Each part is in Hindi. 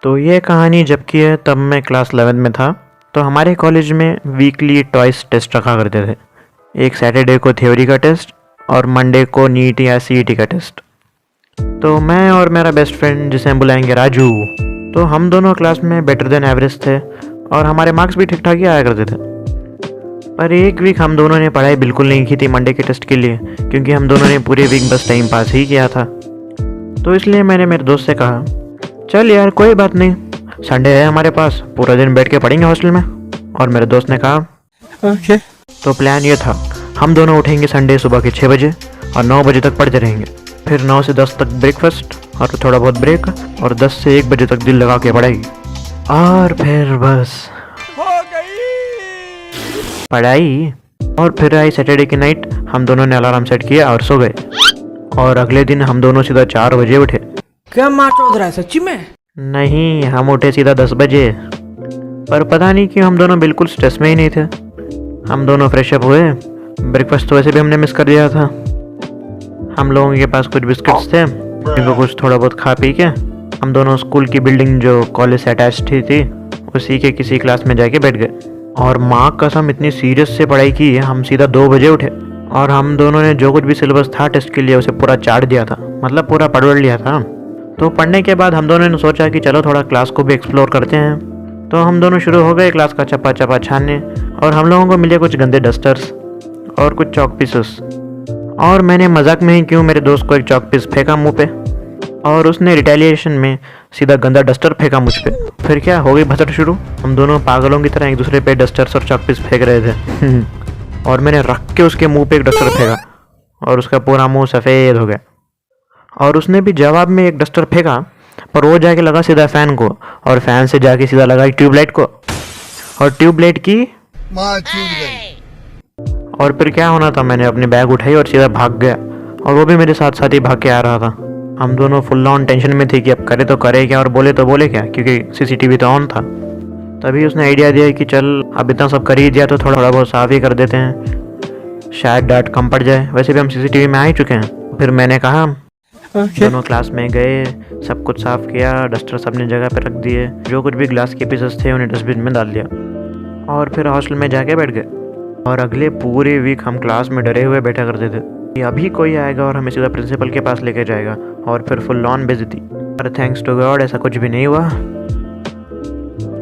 तो ये कहानी जब की है तब मैं क्लास 11 में था। तो हमारे कॉलेज में वीकली ट्वाइस टेस्ट रखा करते थे। एक सैटरडे को थ्योरी का टेस्ट और मंडे को नीट या सीईटी का टेस्ट। तो मैं और मेरा बेस्ट फ्रेंड जिसे हम बुलाएंगे राजू, तो हम दोनों क्लास में बेटर देन एवरेज थे और हमारे मार्क्स भी ठीक ठाक ही आया करते थे। पर एक वीक हम दोनों ने पढ़ाई बिल्कुल नहीं की थी मंडे के टेस्ट के लिए, क्योंकि हम दोनों ने पूरे वीक बस टाइम पास ही किया था। तो इसलिए मैंने मेरे दोस्त से कहा, चल यार कोई बात नहीं, संडे है हमारे पास, पूरा दिन बैठ के पढ़ेंगे हॉस्टल में। और मेरे दोस्त ने कहा ओके। तो प्लान ये था, हम दोनों उठेंगे संडे सुबह के 6 बजे और 9 बजे तक पढ़ते रहेंगे। फिर 9 से 10 तक ब्रेकफास्ट और थोड़ा बहुत ब्रेक, और 10 से 1 बजे तक दिल लगा के पढ़ाई। और फिर बस हो गई पढ़ाई। और फिर आई सैटरडे की नाइट, हम दोनों ने अलार्म सेट किया और सो गए। और अगले दिन हम दोनों सीधा 4 बजे उठे। क्या मार चौध रहा है सच्ची में? नहीं, हम उठे सीधा 10 बजे। पर पता नहीं क्यों हम दोनों बिल्कुल स्ट्रेस में ही नहीं थे। हम दोनों फ्रेश अप हुए। ब्रेकफास्ट तो वैसे भी हमने मिस कर दिया था। हम लोगों के पास कुछ बिस्किट्स थे, जिनको कुछ थोड़ा बहुत खा पी के हम दोनों स्कूल की बिल्डिंग जो कॉलेज से अटैच थी उसी के किसी क्लास में जाके बैठ गए। और माँ कसम इतनी सीरियस से पढ़ाई की, हम सीधा 2 बजे उठे और हम दोनों ने जो कुछ भी सिलेबस था टेस्ट के लिए उसे पूरा चाट दिया था, मतलब पूरा पढ़ लिया था। तो पढ़ने के बाद हम दोनों ने सोचा कि चलो थोड़ा क्लास को भी एक्सप्लोर करते हैं। तो हम दोनों शुरू हो गए क्लास का चप्पा चप्पा छानने, और हम लोगों को मिले कुछ गंदे डस्टर्स और कुछ चॉक पीसेस। और मैंने मजाक में ही क्यों मेरे दोस्त को एक चॉक पीस फेंका मुंह पे, और उसने रिटेलिएशन में सीधा गंदा डस्टर फेंका मुझ पे। फिर क्या हो गई भसड़ शुरू। हम दोनों पागलों की तरह एक दूसरे पे डस्टर्स और चॉक पीस फेंक रहे थे और मैंने रख के उसके मुंह पे एक डस्टर फेंका और उसका पूरा मुंह सफ़ेद हो गया। और उसने भी जवाब में एक डस्टर फेंका, पर वो जाके लगा सीधा फैन को, और फैन से जाके सीधा लगा ट्यूबलाइट को, और ट्यूबलाइट की माँ छूट गई। और फिर क्या होना था, मैंने अपनी बैग उठाई और सीधा भाग गया, और वो भी मेरे साथ साथ ही भाग के आ रहा था। हम दोनों फुल ऑन टेंशन में थे कि अब करे तो करे क्या और बोले तो बोले क्या, क्योंकि सीसीटीवी तो ऑन था। तभी उसने आइडिया दिया कि चल अब इतना सब कर ही दिया तो थोड़ा बहुत साफ ही कर देते हैं, शायद डांट कम पड़ जाए, वैसे भी हम सीसीटीवी में आ ही चुके हैं। फिर मैंने कहा दोनों क्लास में गए, सब कुछ साफ किया, डस्टर अपनी जगह पे रख दिए, जो कुछ भी ग्लास के पीसेस थे उन्हें डस्टबिन में डाल दिया, और फिर हॉस्टल में जाके बैठ गए। और अगले पूरे वीक हम क्लास में डरे हुए बैठा करते थे कि अभी कोई आएगा और हमें सीधा प्रिंसिपल के पास लेके जाएगा, और फिर फुल ऑन बेइज्जती। पर थैंक्स टू गॉड ऐसा कुछ भी नहीं हुआ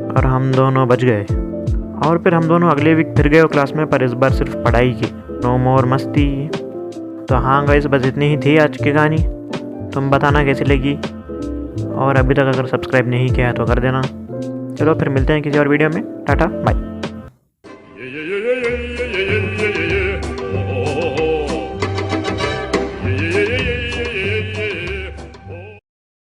और हम दोनों बच गए। और फिर हम दोनों अगले वीक फिर गए क्लास में, पर इस बार सिर्फ पढ़ाई की, नो मोर मस्ती। तो हाँ गाइस, बस इतनी ही थी आज की कहानी। तुम बताना कैसी लगी, और अभी तक अगर सब्सक्राइब नहीं किया है तो कर देना। चलो फिर मिलते हैं किसी और वीडियो में। Tata bye.